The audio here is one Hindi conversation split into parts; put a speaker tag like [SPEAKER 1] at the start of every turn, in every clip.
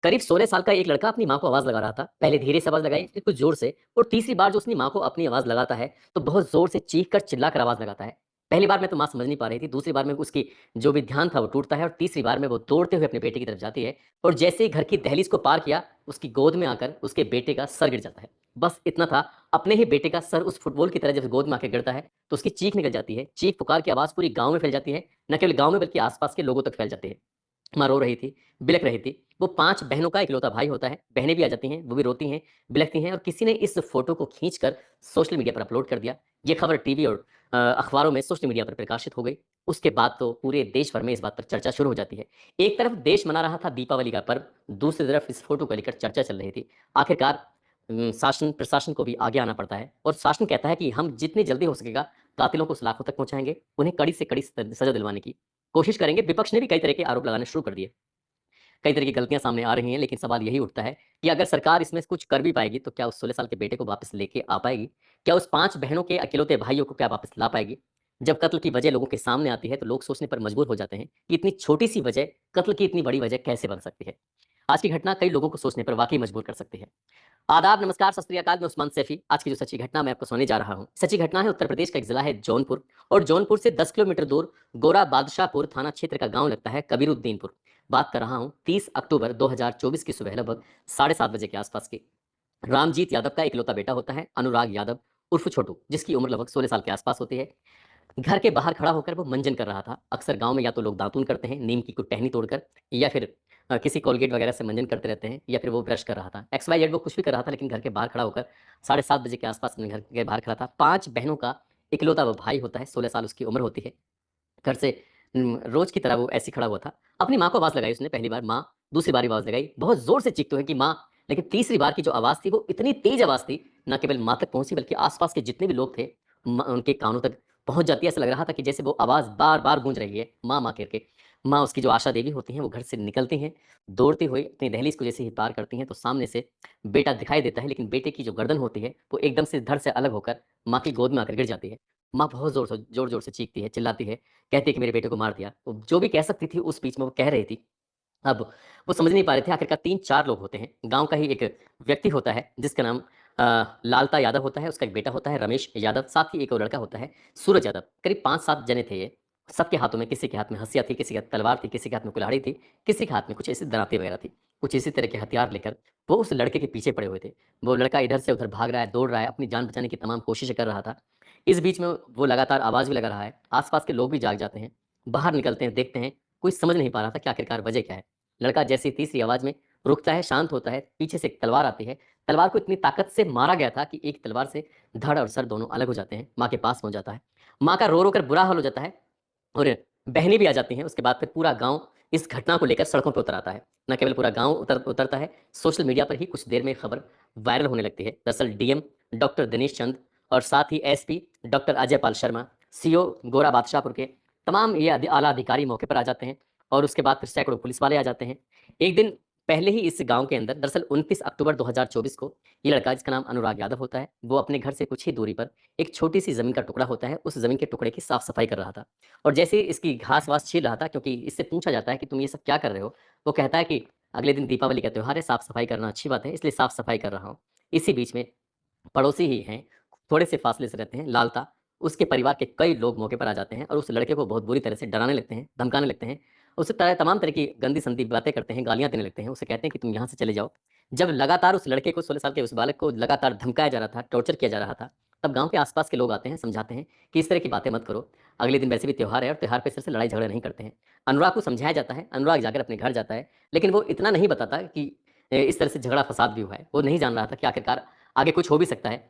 [SPEAKER 1] करीब 16 साल का एक लड़का अपनी माँ को आवाज़ लगा रहा था। पहले धीरे से आवाज़ लगाई, फिर कुछ ज़ोर से और तीसरी बार जो उसने माँ को अपनी आवाज़ लगाता है, तो बहुत ज़ोर से चीख कर चिल्ला कर आवाज़ लगाता है। पहली बार में तो माँ समझ नहीं पा रही थी, दूसरी बार में उसकी जो भी ध्यान था वो टूटता है और तीसरी बार में वो दौड़ते हुए अपने बेटे की तरफ जाती है और जैसे ही घर की दहलीज़ को पार किया, उसकी गोद में आकर उसके बेटे का सर गिर जाता है। बस इतना था, अपने ही बेटे का सर उस फुटबॉल की तरह जब गोद में आके गिरता है, तो उसकी चीख निकल जाती है। चीख-पुकार की आवाज़ पूरी गाँव में फैल जाती है, न केवल गाँव में बल्कि आस-पास के लोगों तक फैल जाती है। माँ रो रही थी, बिलख रही थी। वो 5 बहनों का इकलौता भाई होता है, बहनें भी आ जाती हैं, वो भी रोती हैं, बिलखती हैं और किसी ने इस फ़ोटो को खींचकर सोशल मीडिया पर अपलोड कर दिया। ये खबर टीवी और अखबारों में सोशल मीडिया पर प्रकाशित हो गई। उसके बाद तो पूरे देश भर में इस बात पर चर्चा शुरू हो जाती है। एक तरफ देश मना रहा था दीपावली का पर्व, दूसरी तरफ इस फ़ोटो को लेकर चर्चा चल रही थी। आखिरकार शासन प्रशासन को भी आगे आना पड़ता है और शासन कहता है कि हम जितनी जल्दी हो सकेगा कातिलों को सलाखों तक पहुँचाएँगे, उन्हें कड़ी से कड़ी सज़ा दिलवाने की कोशिश करेंगे। विपक्ष ने भी कई तरह के आरोप लगाने शुरू कर दिए। कई तरह की गलतियाँ सामने आ रही हैं, लेकिन सवाल यही उठता है कि अगर सरकार इसमें से कुछ कर भी पाएगी, तो क्या उस 16 साल के बेटे को वापस लेके आ पाएगी? क्या उस 5 बहनों के इकलौते भाइयों को क्या वापस ला पाएगी? जब कत्ल की वजह लोगों के सामने आती है, तो लोग सोचने पर मजबूर हो जाते हैं कि इतनी छोटी-सी वजह कत्ल की इतनी बड़ी वजह कैसे बन सकती है? आज की घटना कई लोगों को सोचने पर वाक़ई मजबूर कर सकती है। आदाब, नमस्कार, सत श्री अकाल, मैं उस्मान सैफी। आज की जो सच्ची घटना मैं आपको सुनाने जा रहा हूँ। सच्ची घटना है उत्तर प्रदेश का एक ज़िला है जौनपुर और जौनपुर से 10 किलोमीटर दूर गोरा बादशाहपुर थाना क्षेत्र का गाँव लगता है कबीरुद्दीनपुर। बात कर रहा हूँ 30 अक्टूबर 2024 की सुबह लगभग साढ़े 7 बजे के आसपास की। रामजीत यादव का इकलौता बेटा होता है अनुराग यादव उर्फ छोटू, जिसकी उम्र लगभग 16 साल के आसपास होती है। घर के बाहर खड़ा होकर वो मंजन कर रहा था। अक्सर गाँव में या तो लोग दातून करते हैं, नीम की कोई टहनी तोड़कर या फिर किसी कोलगेट वगैरह से मंजन करते रहते हैं या फिर वो ब्रश कर रहा था। एक्स वाई जेड वो कुछ भी कर रहा था लेकिन घर के बाहर खड़ा होकर साढ़े 7 बजे के आस-पास अपने घर के बाहर खड़ा था। 5 बहनों का इकलौता वो भाई होता है, 16 साल उसकी उम्र होती है। घर से रोज़ की तरह वो ऐसे ही खड़ा हुआ था। अपनी माँ को आवाज़ लगाई उसने पहली बार माँ, दूसरी बार आवाज़ लगाई, बहुत ज़ोर से चीखते हुए कि माँ, लेकिन तीसरी बार की जो आवाज़ थी वो इतनी तेज़ आवाज़ थी, ना केवल माँ तक पहुँची बल्कि आस-पास के जितने भी लोग थे उनके कानों तक पहुँच जाती है। ऐसा लग रहा था कि जैसे वो आवाज़ बार-बार गूँज रही है, माँ, माँ करके। माँ उसकी जो आशा देवी होती हैं वो घर से निकलती हैं, दौड़ती हुई अपनी दहलीज़ को जैसे ही पार करती हैं तो सामने से बेटा दिखाई देता है, लेकिन बेटे की जो गर्दन होती है वो एकदम से धड़ से अलग होकर माँ की गोद में आकर गिर जाती है। माँ बहुत ज़ोर-ज़ोर से चीखती है, चिल्लाती है, कहती है कि मेरे बेटे को मार दिया। तो जो भी कह सकती थी उस बीच में वो कह रही थी। अब वो समझ नहीं पा रहे थे आखिरकार 3-4 लोग होते हैं। गाँव का ही एक व्यक्ति होता है जिसका नाम लालता यादव होता है, उसका एक बेटा होता है रमेश यादव, साथ ही एक और लड़का होता है सूरज यादव। करीब 5-7 जने थे ये। सबके हाथों में किसी के हाथ में हँसिया थी, किसी के हाथ तलवार थी, किसी के हाथ में कुल्हाड़ी थी, किसी के हाथ में कुछ ऐसी दराँती वगैरह थी। कुछ इसी तरह के हथियार लेकर वो उस लड़के के पीछे पड़े हुए थे। वो लड़का इधर से उधर भाग रहा है, दौड़ रहा है, अपनी जान बचाने की तमाम कोशिशें कर रहा था। इस बीच में वो लगातार आवाज़ भी लगा रहा है। आस-पास के लोग भी जाग जाते हैं। बाहर निकलते हैं, देखते हैं, कोई समझ नहीं पा रहा था कि आखिरकार वजह क्या है। लड़का जैसे ही तीसरी आवाज़ में रुकता है, शांत होता है, पीछे से एक तलवार आती है। तलवार को इतनी ताकत से मारा गया था कि एक तलवार से धड़ और सर दोनों अलग हो जाते हैं। माँ के पास पहुँच जाता है। माँ का रो-रो कर बुरा हाल हो जाता है और बहनें भी आ जाती हैं। उसके बाद फिर पूरा गाँव इस घटना को लेकर सड़कों पे उतर आता है। न केवल पूरा गाँव उतरता है, सोशल मीडिया पर ही कुछ देर में खबर वायरल होने लगती है। दरअसल डीएम डॉक्टर दिनेश चंद और साथ ही SP doctor Ajay Pal Sharma, CO गोरा बादशाहपुर के तमाम ये आला अधिकारी मौके पर आ जाते हैं और उसके बाद फिर सैकड़ों पुलिस वाले आ जाते हैं। एक दिन पहले ही इस गाँव के अंदर दरअसल 29 अक्टूबर 2024 को ये लड़का जिसका नाम अनुराग यादव होता है, वो अपने घर से कुछ ही दूरी पर एक छोटी-सी ज़मीन का टुकड़ा होता है, उस ज़मीन के टुकड़े की साफ-सफाई कर रहा था। और जैसे ही इसकी घास-वास छील रहा था क्योंकि इससे पूछा जाता है कि तुम ये सब क्या कर रहे हो? वो कहता है कि अगले दिन दीपावली का त्योहार है, साफ-सफाई करना अच्छी बात है, इसलिए साफ-सफाई कर रहा हूँ। इसी बीच में पड़ोसी ही हैं, थोड़े से फासले से रहते हैं, लालता, उसके परिवार के कई लोग मौके पर आ जाते हैं और उस लड़के को बहुत बुरी तरह से डराने लगते हैं, धमकाने लगते हैं। उससे तमाम तरह की गंदी-संदी बातें करते हैं, गालियाँ देने लगते हैं, उसे कहते हैं कि तुम यहाँ से चले जाओ। जब लगातार उस लड़के को 16 साल के उस बालक को लगातार धमकाया जा रहा था, टॉर्चर किया जा रहा था, तब गाँव के आस-पास के लोग आते हैं, समझाते हैं कि इस तरह की बातें मत करो। अगले दिन वैसे भी त्योहार है और त्योहार पे सिर से लड़ाई-झगड़ा नहीं करते हैं। अनुराग को समझाया जाता है, अनुराग जाकर अपने घर जाता है, लेकिन वो इतना नहीं बताता कि इस तरह से झगड़ा-फ़साद भी हुआ है। वो नहीं जान रहा था कि आखिरकार आगे कुछ हो भी सकता है।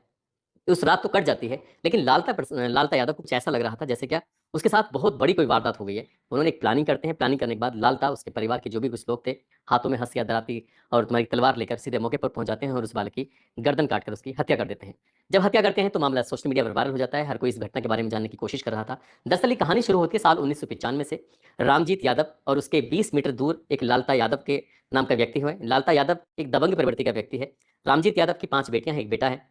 [SPEAKER 1] उस रात तो कट जाती है, लेकिन लालता यादव को कुछ ऐसा लग रहा था जैसे क्या उसके साथ बहुत बड़ी कोई वारदात हो गई है। उन्होंने एक प्लानिंग करते हैं, प्लानिंग करने के बाद लालता, उसके परिवार के जो भी कुछ लोग थे, हाथों में हँसिया, दराती और तुम्हारी तलवार लेकर सीधे मौके पर पहुँच जाते हैं और उस बालक की गर्दन काटकर उसकी हत्या कर देते हैं। जब हत्या करते हैं तो मामला सोशल मीडिया पर वायरल हो जाता है, हर कोई इस घटना के बारे में जानने की कोशिश कर रहा था। दरअसल ये कहानी शुरू होती है साल 1995 से। रामजीत यादव और उसके 20 मीटर दूर एक लालता यादव के नाम का व्यक्ति है। लालता यादव एक दबंग प्रवृत्ति का व्यक्ति है। रामजीत यादव की 5 बेटियाँ हैं, 1 बेटा है।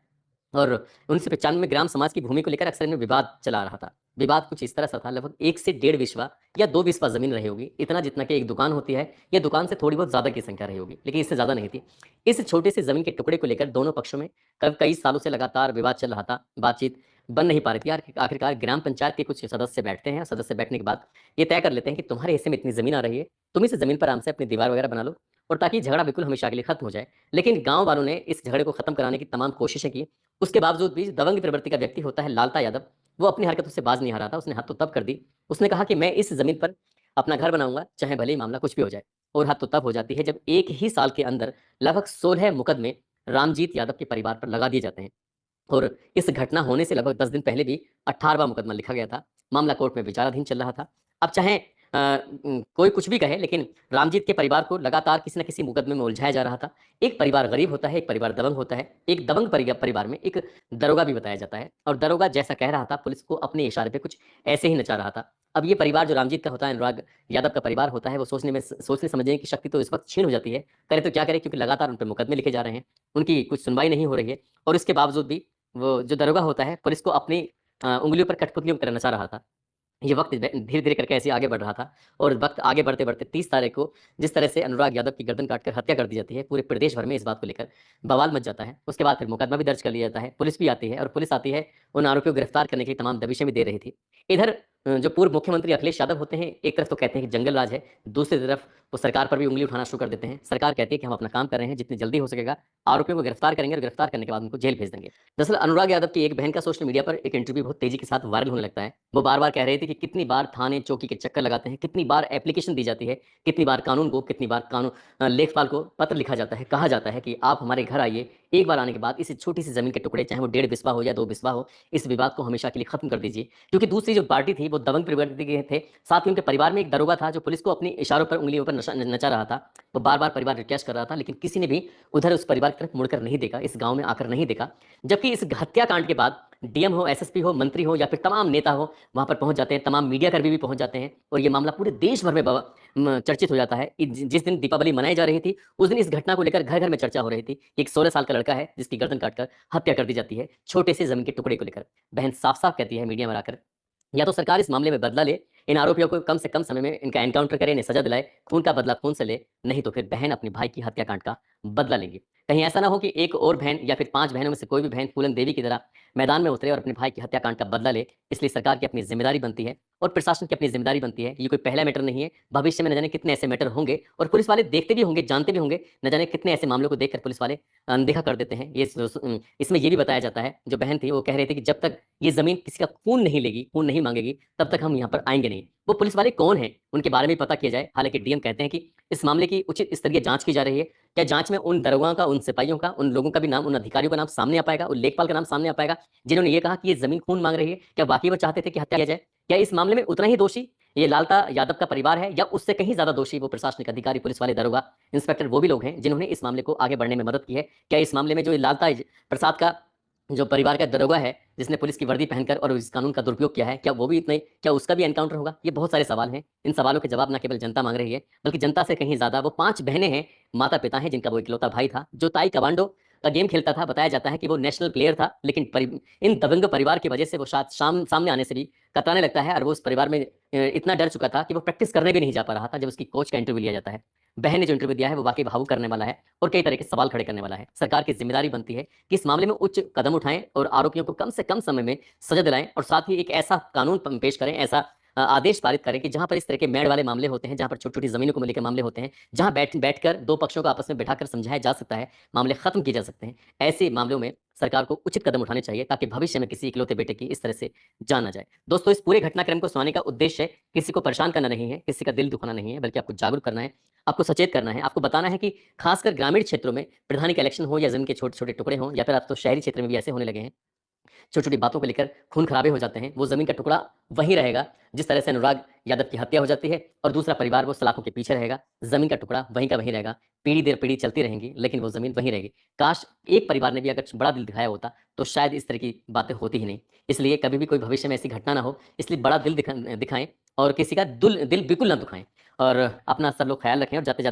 [SPEAKER 1] और 1995 में ग्राम समाज की भूमि को लेकर अक्सर इनमें विवाद चला रहा था। विवाद कुछ इस तरह सा था, लगभग 1 से डेढ़ बिस्वा या 2 बिस्वा ज़मीन रही होगी, इतना जितना कि एक दुकान होती है, या दुकान से थोड़ी बहुत ज़्यादा की संख्या रही होगी, लेकिन इससे ज़्यादा नहीं थी। इस छोटे से ज़मीन के टुकड़े को लेकर दोनों पक्षों में कई सालों से लगातार विवाद चल रहा था, बातचीत बन नहीं पा रही थी। आखिरकार ग्राम पंचायत के कुछ सदस्य बैठते हैं, और सदस्य बैठने के बाद ये तय कर लेते हैं कि तुम्हारे हिस्से में इतनी ज़मीन आ रही है, तुम इस ज़मीन पर आराम से अपनी दीवार वगैरह बना लो, और ताकि झगड़ा बिल्कुल हमेशा के लिए खत्म हो जाए। लेकिन गाँव वालों ने इस झगड़े को खत्म कराने की तमाम कोशिशें की। उसके बावजूद भी दबंग प्रवृत्ति का व्यक्ति होता है लालता यादव, वो अपनी हरकतों से बाज नहीं आ रहा था। उसने हद तो तब कर दी। उसने कहा कि मैं इस ज़मीन पर अपना घर बनाऊँगा, चाहे भले ही मामला कुछ भी हो जाए। और हद तो तब हो जाती है जब एक ही साल के अंदर लगभग 16 मुकदमे रामजीत यादव के परिवार पर लगा दिए जाते हैं। और इस घटना होने से लगभग 10 दिन पहले भी 18वाँ मुकदमा लिखा गया था। मामला कोर्ट में विचाराधीन चल रहा था। अब चाहे कोई कुछ भी कहे, लेकिन रामजीत के परिवार को लगातार किसी न किसी मुकदमे में उलझाया जा रहा था। एक परिवार गरीब होता है, एक परिवार दबंग होता है। एक दबंग परिवार में एक दरोगा भी बताया जाता है, और दरोगा जैसा कह रहा था, पुलिस को अपने इशारे पे कुछ ऐसे ही नचा रहा था। अब ये परिवार जो रामजीत का होता है, अनुराग यादव का परिवार होता है, वो सोचने समझने की शक्ति तो इस वक़्त क्षीण हो जाती है। करे तो क्या करे, क्योंकि लगातार उन पे मुकदमे लिखे जा रहे हैं। उनकी कुछ सुनवाई नहीं हो रही है, और इसके बावजूद भी वो जो दरोगा होता है, पुलिस को अपनी उँगलियों पर कठपुतलियों की तरह नचा रहा था। ये वक़्त धीरे-धीरे करके ऐसे आगे बढ़ रहा था, और वक़्त आगे बढ़ते-बढ़ते 30 तारीख को जिस तरह से अनुराग यादव की गर्दन काटकर हत्या कर दी जाती है, पूरे प्रदेश भर में इस बात को लेकर बवाल मच जाता है। उसके बाद फिर मुकदमा भी दर्ज कर लिया जाता है, पुलिस भी आती है, और पुलिस आती है उन आरोपियों को गिरफ्तार करने के लिए तमाम दबिशें भी दे रही थी। इधर जो पूर्व मुख्यमंत्री अखिलेश यादव होते हैं, एक तरफ तो कहते हैं कि जंगल राज है, दूसरी तरफ वो सरकार पर भी उँगली उठाना शुरू कर देते हैं। सरकार कहती है कि हम अपना काम कर रहे हैं, जितनी जल्दी हो सकेगा आरोपियों को गिरफ्तार करेंगे, और गिरफ्तार करने के बाद उनको जेल भेज देंगे। दरअसल अनुराग यादव की एक बहन का सोशल मीडिया पर एक इंटरव्यू बहुत तेज़ी के साथ वायरल होने लगता है। वो बार-बार कह रहे थे कि कितनी बार थाने, चौकी के चक्कर लगाते हैं, कितनी बार एप्लीकेशन दी जाती है, कितनी बार कानून को, कितनी बार लेखपाल को पत्र लिखा जाता है, कहा जाता है कि आप हमारे घर आइए, एक बार आने के बाद इस छोटी-सी ज़मीन के टुकड़े, चाहे वो डेढ़ बिस्वा हो या 2 बिस्वा हो, इस विवाद को हमेशा के लिए खत्म कर दीजिए। क्योंकि दूसरी जो पार्टी थी, वो दबंग प्रवृत्ति के थे, साथ ही उनके परिवार में एक दरोगा था, जो पुलिस को अपने इशारों पर, उँगलियों पर नचा रहा था। वो बार-बार परिवार रिक्वेस्ट कर रहा था, लेकिन किसी ने भी उधर उस परिवार की तरफ मुड़कर नहीं देखा, इस गाँव में आकर नहीं देखा। जबकि इस हत्याकांड के बाद डीएम हो, एसएसपी हो, मंत्री हो, या फिर तमाम नेता हो, वहाँ पर पहुँच जाते हैं, तमाम मीडियाकर्मी भी पहुँच जाते हैं, और ये मामला पूरे देश भर में चर्चित हो जाता है। जिस दिन दीपावली मनाई जा रही थी, उस दिन इस घटना को लेकर घर-घर में चर्चा हो रही थी कि एक 16 साल का लड़का है, जिसकी गर्दन काटकर हत्या कर दी जाती है, छोटे से ज़मीन के टुकड़े को लेकर। बहन साफ-साफ कहती है मीडिया में आकर, या तो सरकार इस मामले में बदला ले, इन आरोपियों को कम से कम समय में इनका एनकाउंटर करे, इन्हें सज़ा दिलाए, खून का बदला खून से ले, नहीं तो फिर बहन अपने भाई की हत्याकांड का बदला लेंगी। कहीं ऐसा ना हो कि एक और बहन, या फिर 5 बहनों में से कोई भी बहन फूलन देवी की तरह मैदान में उतरे और अपने भाई की हत्याकांड का बदला ले। इसलिए सरकार की अपनी ज़िम्मेदारी बनती है, और प्रशासन की अपनी ज़िम्मेदारी बनती है। ये कोई पहला मैटर नहीं है, भविष्य में न जाने कितने ऐसे मैटर होंगे, और पुलिस वाले देखते भी होंगे, जानते भी होंगे, न जाने कितने ऐसे मामलों को देखकर पुलिस वाले अनदेखा कर देते हैं। इसमें ये भी बताया जाता है, जो बहन थी वो कह रही थी कि जब तक ये ज़मीन किसी का खून नहीं लेगी, खून नहीं माँगेगी, तब तक हम यहाँ पर आएँगे नहीं। वो पुलिस वाले कौन हैं, उनके बारे में भी पता किया जाए। हालाँकि डीएम कहते हैं कि इस मामले की उचित स्तरीय जाँच की जा रही है। क्या जाँच में उन दरोगाओं का, उन सिपाहियों का, उन लोगों का भी नाम, उन अधिकारियों का नाम सामने आ पाएगा, उन लेखपाल का नाम सामने आ पाएगा, जिन्होंने ये कहा कि ये ज़मीन खून माँग रही है? क्या वाक़ई वो चाहते थे कि हत्या किया जाए? क्या इस मामले में उतना ही दोषी ये लालता यादव का परिवार है, या उससे कहीं ज़्यादा दोषी वो प्रशासनिक अधिकारी, पुलिस वाले, दरोगा, इंस्पेक्टर, वो भी लोग हैं जिन्होंने इस मामले को आगे बढ़ने में मदद की है? क्या इस मामले में जो ये लालता प्रसाद का जो परिवार का दरोगा है, जिसने पुलिस की वर्दी पहनकर और इस कानून का दुरुपयोग किया है, क्या वो भी इतने, क्या उसका भी एनकाउंटर होगा? ये बहुत सारे सवाल हैं। इन सवालों के जवाब ना केवल जनता माँग रही है, बल्कि जनता से कहीं ज़्यादा वो 5 बहनें हैं, माता-पिता हैं, जिनका वो इकलौता भाई था, जो ताई कमांडो का गेम खेलता था। बताया जाता है कि वो नेशनल प्लेयर था, लेकिन इन दबंग परिवार की वजह से वो शायद सामने आने से भी कतराने लगता है, और वो उस परिवार में इतना डर चुका था कि वो प्रैक्टिस करने भी नहीं जा पा रहा था, जब उसकी कोच का इंटरव्यू लिया जाता है। बहन ने जो इंटरव्यू दिया है, वो वाक़ई भावुक करने वाला है, और कई तरह के सवाल खड़े करने वाला है। सरकार की ज़िम्मेदारी बनती है कि इस मामले में उच्च कदम उठाएँ, और आरोपियों को कम से कम समय में सज़ा दिलाएँ, और साथ ही एक ऐसा कानून पेश करें, ऐसा आदेश पारित करें कि जहाँ पर इस तरह के मेड़ वाले मामले होते हैं, जहाँ पर छोटी-छोटी ज़मीनों को लेकर मामले होते हैं, जहाँ बैठकर 2 पक्षों को आपस में बिठाकर समझाया जा सकता है, मामले खत्म किए जा सकते हैं। ऐसे मामलों में सरकार को उचित कदम उठाने चाहिए, ताकि भविष्य में किसी इकलौते बेटे की इस तरह से जान ना जाए। दोस्तों, इस पूरे घटनाक्रम को सुनाने का उद्देश्य किसी को परेशान करना नहीं है, किसी का दिल दुखाना नहीं है, बल्कि आपको जागरूक करना है, आपको सचेत करना है, आपको बताना है कि खासकर ग्रामीण क्षेत्रों में प्रधानी का इलेक्शन हो, या ज़मीन के छोटे-छोटे टुकड़े हों, या फिर अब तो शहरी क्षेत्र में भी ऐसे होने लगे हैं, छोटी-छोटी बातों को लेकर खून-खराबे हो जाते हैं। वो ज़मीन का टुकड़ा वहीं रहेगा, जिस तरह से अनुराग यादव की हत्या हो जाती है, और दूसरा परिवार वो सलाखों के पीछे रहेगा। ज़मीन का टुकड़ा वहीं का वहीं रहेगा। पीढ़ी दर पीढ़ी चलती रहेंगी, लेकिन वो ज़मीन वहीं रहेगी। काश एक परिवार ने भी अगर बड़ा दिल दिखाया होता, तो शायद इस तरह की बातें होती ही नहीं। इसलिए कभी भी कोई भविष्य में ऐसी घटना ना हो, इसलिए बड़ा दिल दिखाएँ, और किसी का दिल बिल्कुल ना दुखाएँ। और अपना सब लोग ख़्याल रखें, और जाते-जाते